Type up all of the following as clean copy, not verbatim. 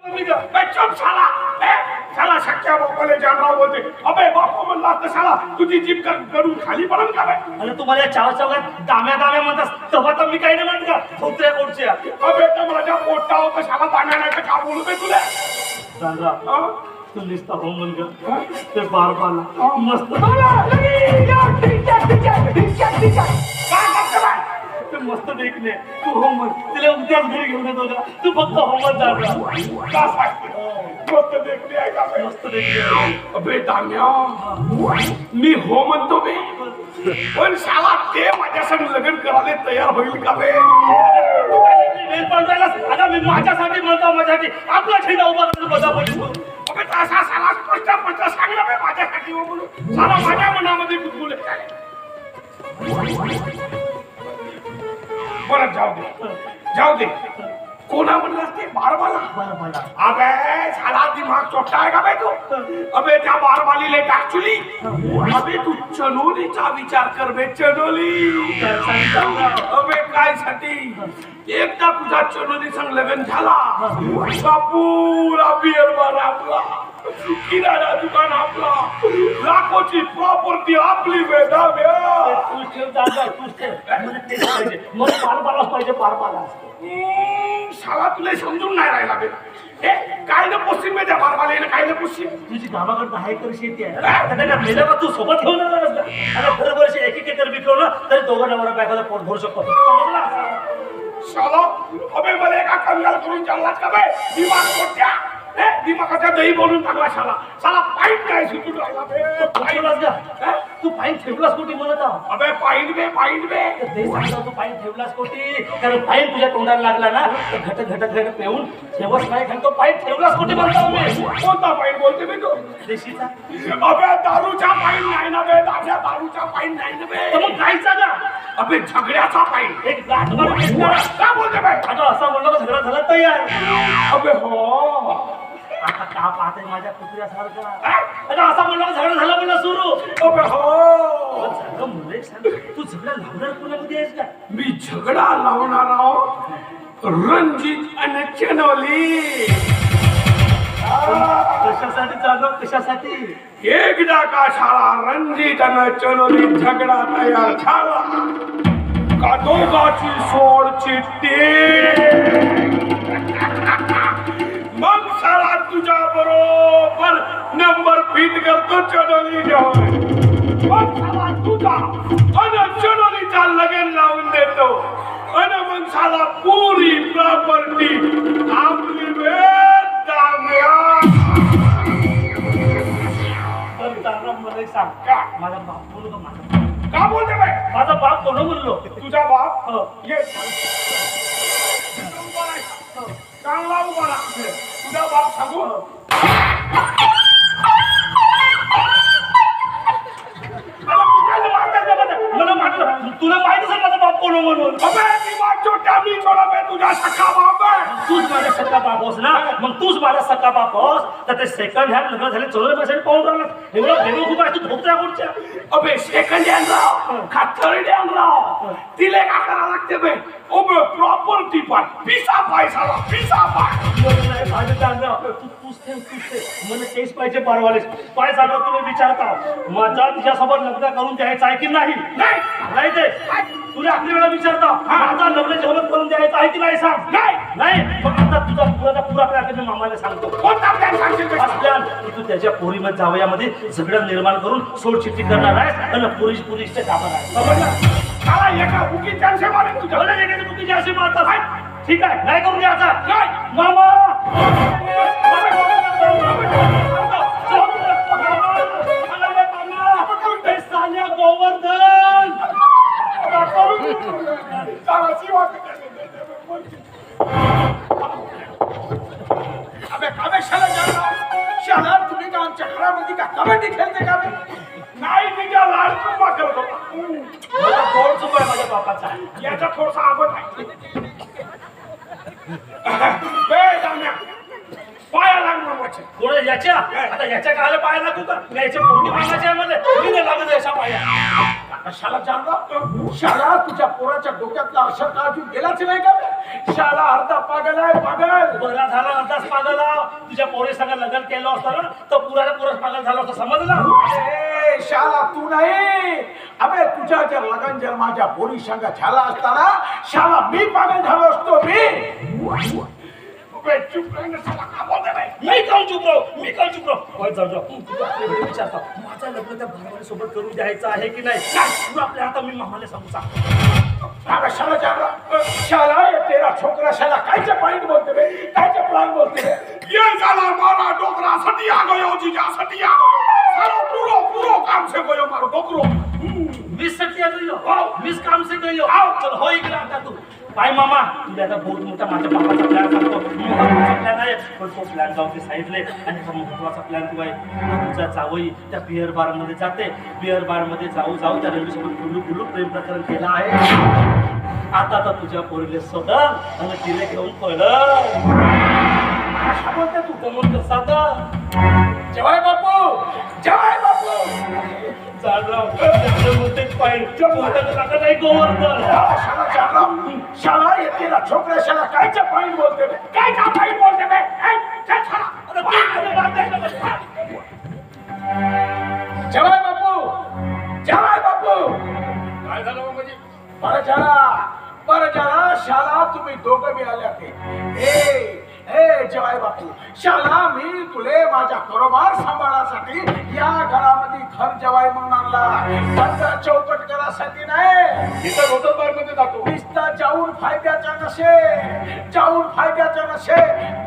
चुप साला साला शक्या बापाले जानराव बोलते अबे बापू म्हणला तर साला तुझी जीभ करून खाली पडन का बे अरे तुम्हाला चाव चौघात दाम्या दाम्या म्हणतात तेव्हा तर मी काही नाही म्हणत का खोत्र्या कोणचे अबे तर माझ्या पोटा होतं साला दाम्या नाही का बोलू बे तुला सांगा तू निसता हो मुलगा ते बार पाला मस्त ते मस्त देखणे तू हो मत तिला उद्याच घरी घेऊन येतो का तू फक्त हो मत जा मस्त देखणे आहे का बे मस्त देखणे अबे दाम्या मी हो म्हणतो बे पण साला ते माझ्या संग लग्न करायला तयार होईल का बे आता मी माझ्यासाठी म्हणतो माझ्यासाठी आपला ठेला उभा करून बसा पडतो अबे असा साला स्पष्ट सांग ना बे माझ्यासाठी हो म्हणून साला माझ्या मनामध्ये गुदगुले काय बरं जाऊ दे कोणा म्हणला ते बारबाला अबे साला दिमाग चोट्टा आहे का बे तू अबे त्या बारबालीले ऍक्च्युली अबे तू चनोलीचा विचार कर बे चनोली अबे काय साठी एकदा तुझा चनोली संग लग्न झाला पुरा बिअर बार आपला किराणा दुकान आपला लाखोची प्रॉपर्टी आपली बेटा शाळा तुला समजून नाही राहिला बे काय ना पोस्टिंग में त्या बारबाले काय ना पोस्टिंग तुझी गावाकडे 10 एकर शेती आहे मेल्या का तू सोबत घेऊन आणि दरवर्षी 1 एकर विकवलं तरी दोघं नवरा बायकोला पोट भरू शकतो शाला अबे मला एका कंगाल करून चाललाच का बे दिमाग कोट्या दिमागाच्या दही बोलून टाकला शाला पाईप काय सुटून राहिला बे तू पाईन ठेवलास कुठे म्हणत अबे पाईन बे ते सांगतो तू पाईन ठेवलास कुठे कारण पाईन तुझ्या तोंडाला लागला ना घट पेऊन ठेवस नाही खाली तो पाईन ठेवलास कुठे म्हणतो मी कोणता पाईन बोलते बे तू देशीचा अबे दारूचा पाईन नाही ना बे दारूचा पाईन नाही ना बे मग कायचा का अबे झगड्याचा पाईन एक गाठ मारून काय बोलते बे आता असं म्हणलं तर झगडा झाला तयार अबे हो आता का पाहते माझ्या कुत्र्यासारखा आता असा म्हणलं झगडा झाला म्हणलं सुरू अबे हो तू झगडा लावणार कोणामध्ये आहेस का मी झगडा लावणार आहो रणजित आणि चनोली कशासाठी चालू कशासाठी एकदा का शाळा रणजित आणि चनोली झगडा तयार झाला का दोघाची सोड चिट्टी मग साला तुझ्या बरोबर नंबर फिट करतो चनोली मग साला तुझा आणि चनोलीचा लगन लावून देतो आणि मग साला पुरी प्रॉपर्टी आपली मला सांग का माझा बाप बोलू का का बोलते बाई माझा बाप कोण म्हणलो तुझा बाप ये चांगला उभा लागते तुझा बाप सांगू मला माहिती तुला माहिती असेल माझा बाप कोण म्हणून तुझा सखा बाप तूच माझा सखा बाप होस ना मग तूच माझा सखा बाप होस तर ते सेकंड हँड लग्न झाले चोर पैसे पाहून राहिला एवढं भेटू खूप आहे तू धोकत्या कुठच्या अबे सेकंड हँड राव का थर्ड हँड राव तिले का करा लागते बे ओबे प्रॉपर्टी पाय पिसा पैसाला पिसा पाय माझं चांगलं तूच मला तेच पाहिजे परवालेस पाय सांगा तुम्ही विचारता माझा तिच्यासोबत लग्न करून द्यायचं आहे की नाही नाही ते तुला आपली वेळा विचारता माझा लग्न सोबत करून द्यायचं आहे की नाही सांग नाही मग आता तुझा पुरा प्लॅन मी मामाला सांगतो कोणता प्लॅन सांगशील प्लॅन की तू त्याच्या पोरीमध्ये जावयामध्ये झगडा निर्माण करून सोडचिट्टी करणार आहेस आणि पोलीसच्या ताब्यात आहे समजलं मला एका बुकी चान्स मारेन तुझ्या मला एखादी बुकी चान्स मारतात ठीक आहे नाही करून द्यायचा नाही मामा गोवर्धन शाळा तुम्ही का आमच्या घरामध्ये का कबड्डी खेळते का नाही तिच्या लाड चुंबा करत होता गोड चुंबा माझ्या बापाचा याचा थोडासा आबट आहे पाया लागणार कोण याच्या आता याच्या काला पाया लागू का याच्या पोटी मागायचे आम्हाला मी नाही लागत याच्या पाया शाळा जाणला शाळा तुझ्या पोराच्या डोक्यातला अशा का अजून गेलाच नाही का शाला अर्धा पागल आहे पागल. बरा झाला अर्धाच पागला. तुझ्या पोरी संग लग्न केलं असतं ना तर पुराच्या पुरच पागल झाला असतं, समजलं? ए शाला तू नाही. अबे तुझ्या जर लगन जर माझ्या पोरी संग झाला असताना शाला मी पागल झालो असतो. मी अबे चुप राह ना शाला. का बोलते बे? मी काऊन चुप राहू? मी काऊन चुप राहू? होय, जाऊ जाऊ. तुला आपल्याकडे विचारतो, माझं लग्न त्या भारवाली सोबत करून द्यायचं आहे की नाही? तुला आपल्या आता मी मामाला सांगू सांग. अबे शाला जागरा. शाला ये तेरा छोकरा शाला कायचे पॉइंट बोलते बे? कायचे प्लान बोलते बे? ये शाला मारा डोकरा सटी आ गयो जीजा सटी आ गयो. सारो पूरो पूरो काम से गयो मारो डोकरो. मीच सत्या गयो, मीच काम से गयो. चल हो इकडे आता तू. बाय मामा, तुला आता बहुत मोठा माझ्या बापाचा प्लॅन सांगतो. महत्वाचा प्लॅन आहे, पण तो प्लॅन जाऊ दे साईडले. आणि हा महत्वाचा प्लॅन तू आहे. तुझा जावई त्या बिअर बार मध्ये जाते. बिअर बार मध्ये जाऊ जाऊ त्या रवीसोबत गुलू गुलू प्रेम प्रकरण केलं आहे. आता तर तुझ्या पोरीले सोडल आणि तिला घेऊन पळलं. अशा बोलते तू जमून कसा तर जवाय बापू, जवाय बापू. शाला जागरा. शाला ये तेरा छोकरा शाला कायचे पॉइंट बोलते बे? कायचा पॉइंट बोलते बे? ए, चल शाला. जवाय बापू, जवाय बापू. काय झालं म्हणजे? बरं झाला शाला तुम्ही दोघं बी आले ते. ए जवाय बापू, शाला मी तुले माझ्या कारोबार सांभाळासाठी या घरामध्ये घर जवाय म्हणून आणला. धंदा चौकट करासाठी नाही. इथं रोटर बार मध्ये जातो. नुसता जाऊन फायद्याचा नशे, जाऊन फायद्याचा नशे.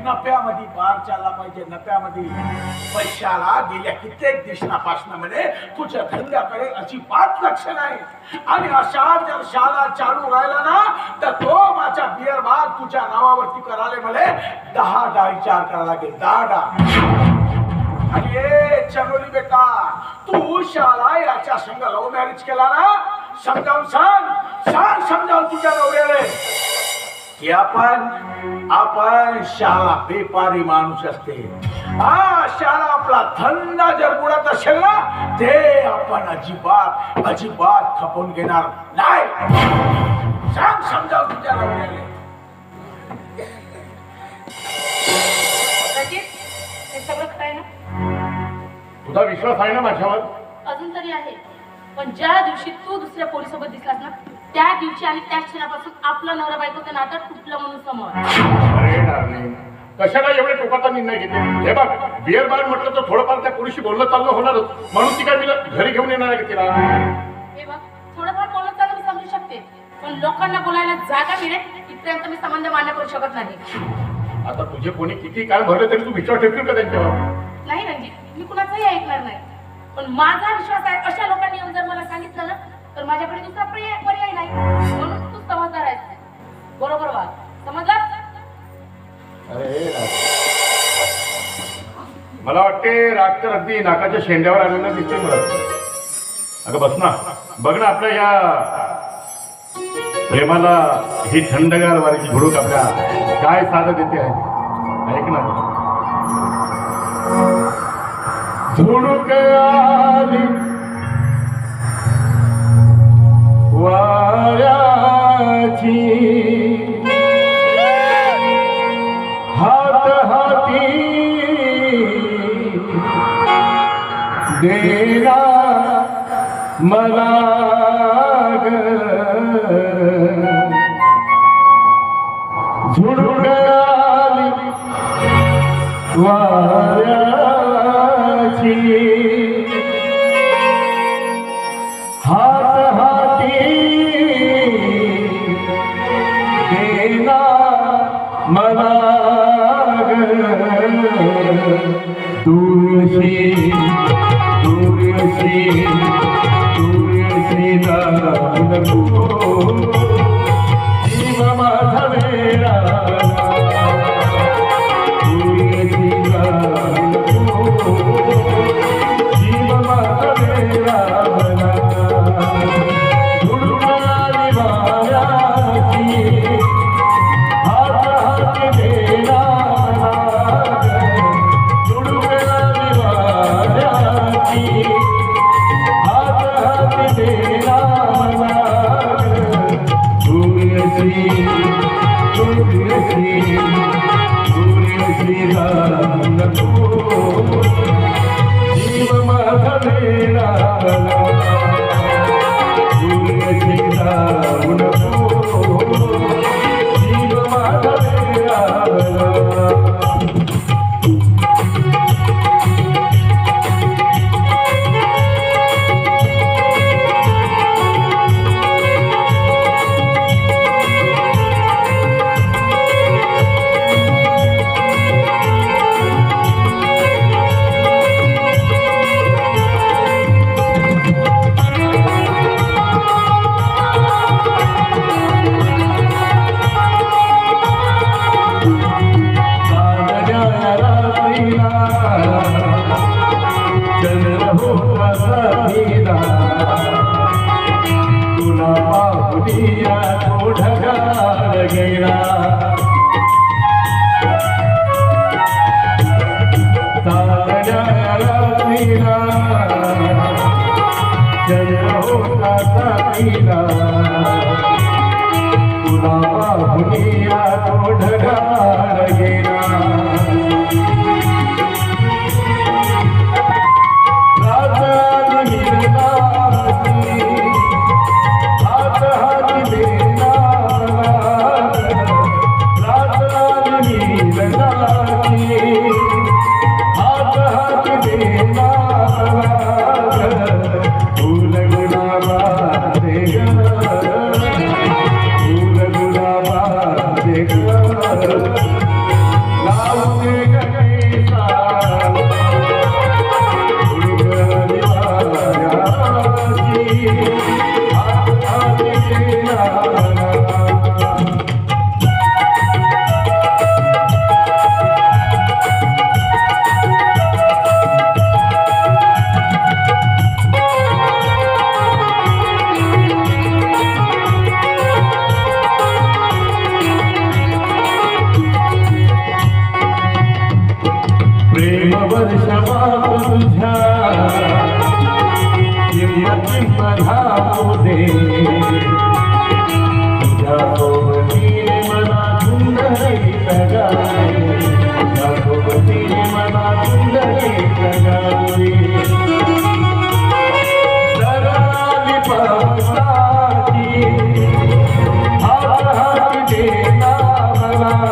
नफ्यामध्ये बार चालला पाहिजे, नफ्यामध्ये. पैशाला गेल्या कित्येक दिवसापासून म्हणे तुझ्या धंद्याकडे अजिबात लक्ष नाही. आणि अशा जर शाला चालू राहिला ना तर तो माझ्या बिअर बार तुझ्या नावावरती कराले म्हणे 10 विचार करावा लागेल. 10. आणि ए चनोली बेटा, तू शाला याच्या संग लव्ह मॅरेज केला ना. समजावून सांग समजावून तुझ्या नवऱ्याला की आपण शाला बेपारी माणूस असते. हा शाला आपला धंदा जर बुडत असेल ना ते आपण अजिबात खपून घेणार नाही. सांग समजावून तुझ्या नवऱ्याला. हे सगळं खरं आहे ना? तुझा विश्वास आहे ना माझ्यावर? अजून तरी आहे, पण ज्या दिवशी तू दुसऱ्या पोरीसोबत दिसलास ना त्या दिवशी आणि त्या क्षणापासून आपलं नवरा बायकोचं नातं तुटलं म्हणून समज. अरे डार्लिंग, कशाला एवढे टोकाचा निर्णय घेते? हे बघ, बिअर बार म्हटलं तर थोडंफार त्या पुरुषी बोलणं चाललं होणारच. म्हणून ती काय मी घरी घेऊन येणार आहे तिला? हे बघ, थोडंफार बोलणं चाललं मी समजू शकते, पण लोकांना बोलायला जागा मिळेल इथपर्यंत मी संबंध मान्य करू शकत नाही. आता तुझे कोणी किती काळ भरले तरी तू विश्वास ठेवशील का त्यांच्यावर? नाही रणजित, मी कुणाचंही ऐकणार नाही. पण माझा विश्वास आहे अशा लोकांनी येऊन जर मला सांगितलं ना तर माझ्याकडे दुसरा पर्याय नाही. म्हणून तू समजदार आहेस. बरोबर वाग, समजला? अरे मला वाटते राग तर अगदी नाकाच्या शेंड्यावर आलेला दिसते मला. अगं बस ना, बघ ना आपल्या या प्रेमाला ही थंडगार वाऱ्याची झुळूक आपल्या काय साधं देते आहे. ऐक ना, झुळूक आली वाऱ्याची हात हाती देना मला झुळूक आली वाऱ्याची हात हाती देना मला तुळशी तुळशी तुळशी जीव माझा वेळा तुळशी नको जीव माझा वेडावला तुझी जाऊ नको जीव माझा वेडावला चंद्र होता साथीला तुला पाहुनिया तो ढगाळ गेला तारण्या रात्रीला चंद्र होता साथीला तुला पाहुनिया तो ढगाळ गेला प्रेम वर्षमा तुझ्या किंमत धावू दे तुझ्या सोबतीने मना सुंदरी सगावे तुझ्या सोबतीने मना सुंदरी सगावे सराली पावसाची हात हात देना मला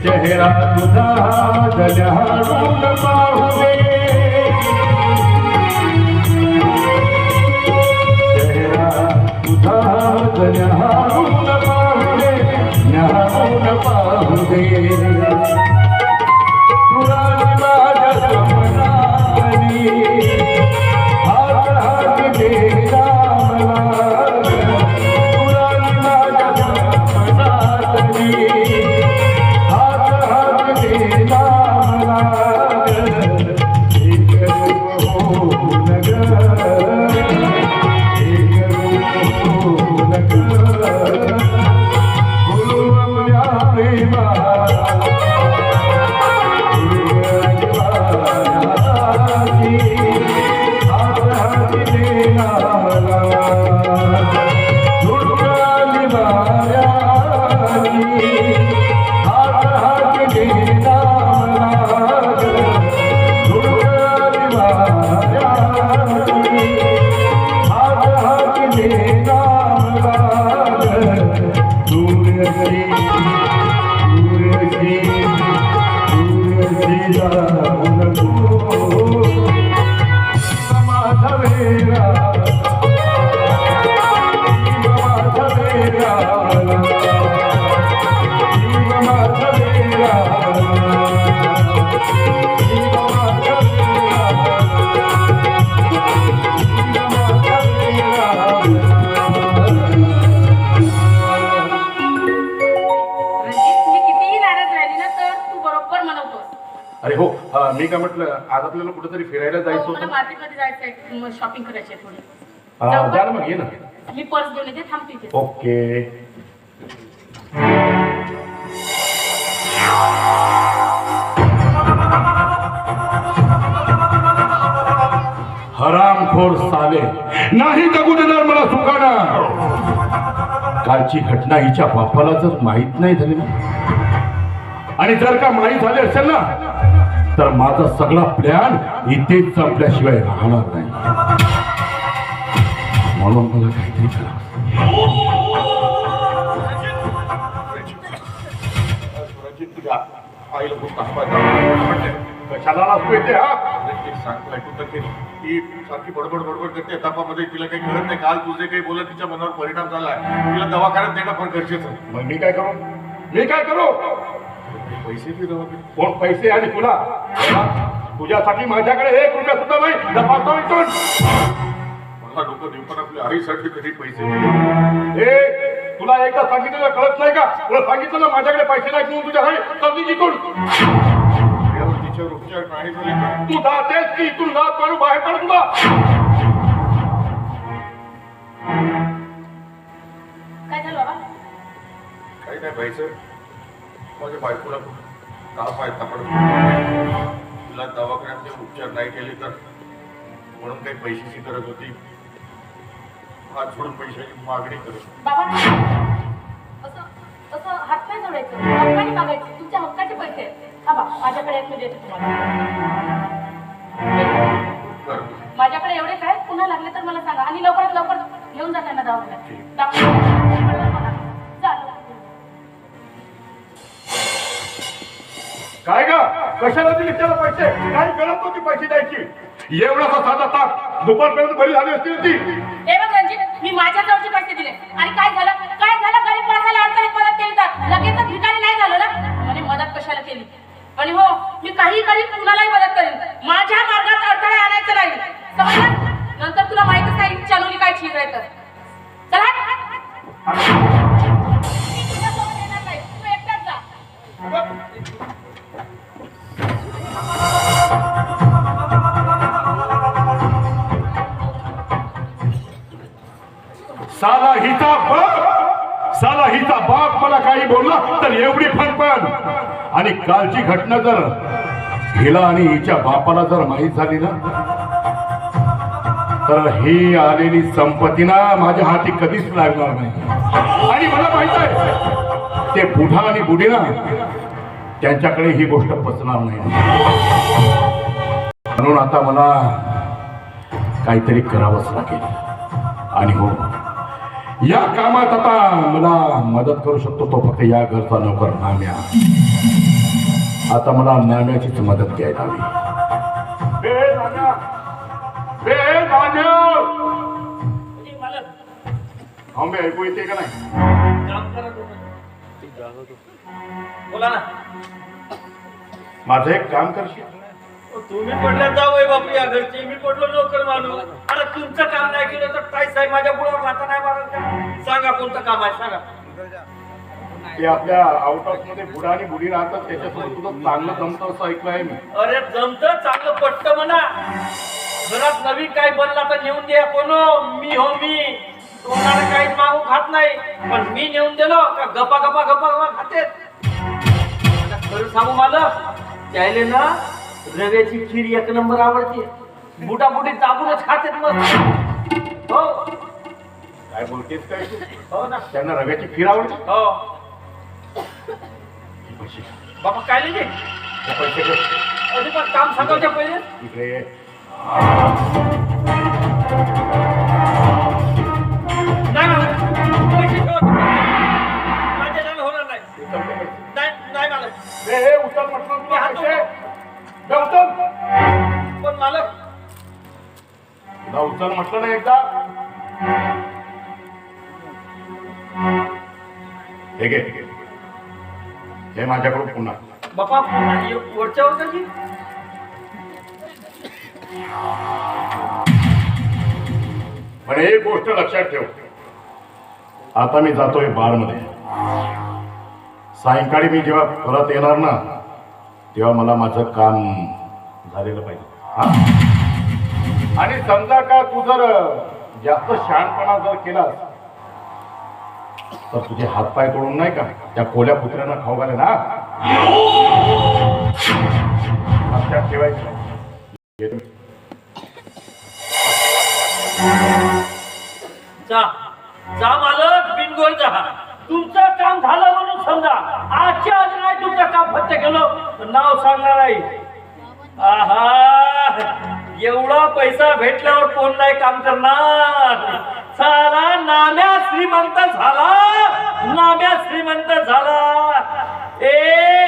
चेहरा तुझा जलहारून पाहुदे चेहरा तुझा जलहारून पाहुदे न्याहारून पाहुदे तुला माझ्या समनानी हात हात देना मला तुला माझ्या समनानी Krishna हात हाती नाम लाग दूरशी दूरशी दूरशी जाऊन तू माधवेरा माधवेरा माधवेरा रणजित, मी कितीही नाराज राहिली ना तर तू बरोबर मनवतोस. अरे हो मी काय म्हटलं आज आपल्याला कुठेतरी फिरायला जायचं हो, मला होतं मार्केटमध्ये जायचंय, शॉपिंग करायची आहे थोडी. जा ना मग ये ना मी पर्स घेऊन येते, थांबते इथे. ओके हरामखोर साले नाही जगू देणार मला सुखाना. कालची घटना हिच्या बापाला जर माहित नाही झाली ना आणि जर का माहित झाले असेल ना तर माझा सगळा प्लॅन इथेच संपल्याशिवाय राहणार नाही. म्हणून मला काहीतरी करावं. तुझ्या आईला खूप तासपाय कशाला लागतो इथे हा सांगतो ऐकून तर ती सारखी बडबड बडबड करते तापामध्ये तिला काही कळत नाही. काल तुझे काही बोलत तिच्या मनावर परिणाम झालाय. तिला दवाखान्यात देणं पण गरजेचं आहे. मग मी काय करू मी काय करू पैसे बी दवाखान्यात कोण पैसे आणि तुला तुझ्यासाठी माझ्याकडे 1 रुपया सुद्धा नाही. दबावतो इथून. मला डोकं देऊ पण आपल्या आईसाठी कधी पैसे दिले. ए तुला एकदा सांगितलं कळत नाही का तुला सांगितलं ना माझ्याकडे पैसे नाही म्हणून तुझ्या घरी कधी जिथून यावर तिच्यावर उपचार नाही झाले तर तू जातेस की इथून लाच काढू बाहेर काढ तुला. काय झालं बाबा? काही नाही व्हायचं. माझ्या बायकोला ताप आहे तापड तिला दवाखान्यातले उपचार नाही केले तर म्हणून काही पैशाची गरज होती. हात सोडून पैशाची मागणी करत. बाबा असं असं हात नाही जोडायचं, हक्काने मागायचं. तुमच्या हक्काचे पैसे आहेत. हा बा, माझ्याकडे एक देते तुम्हाला. कर. माझ्याकडे एवढेच आहेत. पुन्हा लागले तर मला सांगा आणि लवकरात लवकर घेऊन जा त्यांना दवाखान्यात. डॉक्टर चालेल. काय ग कशाला दिली त्याला पैसे काही गरज नव्हती पैसे द्यायची. एवढासा साधा ताप दुपारपर्यंत बरी झाली असती ना ती. हे बघ रणजित, मी माझ्या जवळचे पैसे दिले आणि काय झालं गरीब माणसाला अडचणीत मदत केली तर लगेचच भिकारी नाही झालं ना. म्हणे मदत कशाला केली. आणि हो, मी काही करीन, कुणालाही मदत करेन. माझ्या मार्गात अडथळे आणायचं नाही, समजलं? नंतर तुला माहितच नाही चालवली काय चीज आहे तर. चला मी तुझ्यासोबत येणार नाही, तू एकटाच जा. साला हिचा बाप मला काही बोलला तर एवढी फणफण. आणि कालची घटना जर हिला आणि हिच्या बापाला जर माहीत झाली ना तर ही आलेली संपत्ती ना माझ्या हाती कधीच लागणार नाही. आणि मला माहित आहे ते बुढा आणि बुढी ना त्यांच्याकडे ही गोष्ट पचणार नाही. म्हणून आता मला काहीतरी करावंच लागेल. आणि हो या कामात आता मला मदत करू शकतो तो फक्त या घरचा नोकर नाम्या. आता मला नाम्याचीच मदत घ्यायला हवी. आंबे ऐकू येते का नाही. बोला ना. माझं एक काम करशील. तुम्ही पडल्या जावय बापू या घरचे, मी पडलो नोकर माणूस. अरे तुमचं काम नाही केलं तर काय साहेब माझ्या पुढे राहता नाही मारत का. सांगा कोणतं काम आहे सांगा. ते आपल्या आउट ऑफ मध्ये बुडा आणि बुडी राहतात त्याच्यासोबत तुझं चांगलं जमतं असं ऐकलं आहे मी. अरे जमतं चांगलं पटतं म्हणा. घरात नवीन काय बनला तर नेऊन द्या. कोण मी हो मी कोणाला काहीच मागू खात नाही. पण मी नेऊन दिलो का गप्पा गप्पा गप्पा गप्पा खाते. खरं सांगू मला त्याले ना रव्याची खीर 1 नंबर आवडते. बुटा बुटी दाबूनच खातेत मग. हो काय बोलतेस काय तू. हो ना. त्यांना रव्याची खीर आवडते. हो पैसे बाबा काय लिहिले पैसे अरे पण काम सांगायच्या पहिले इकडे तुला उचल म्हटलं ना एकदा. हे घे, हे माझ्याकडून पुन्हा. बापा वरच्या वरची पण एक गोष्ट लक्षात ठेव, आता मी जातोय बारमध्ये. सायंकाळी मी जेव्हा परत येणार ना, तेव्हा मला माझं काम झालेलं पाहिजे. हा? आणि समजा का तू जर जास्त शहाणपणा जर केलास तर तुझे हातपाय तोडून नाही का त्या कोल्या कुत्र्यांना खाऊ घाले ना. लक्षात ठेवायचं. येतो. जा जा मालक, बिनगोल जा. तुमचं काम झालं म्हणून समजा. आजच्या आज नाही तुमचं काम फक्त केलं नाव सांगणार नाही. आहा, एवढा पैसा भेटल्यावर कोण नाही काम करणार. साला नाम्या श्रीमंत झाला, नाम्या श्रीमंत झाला. ए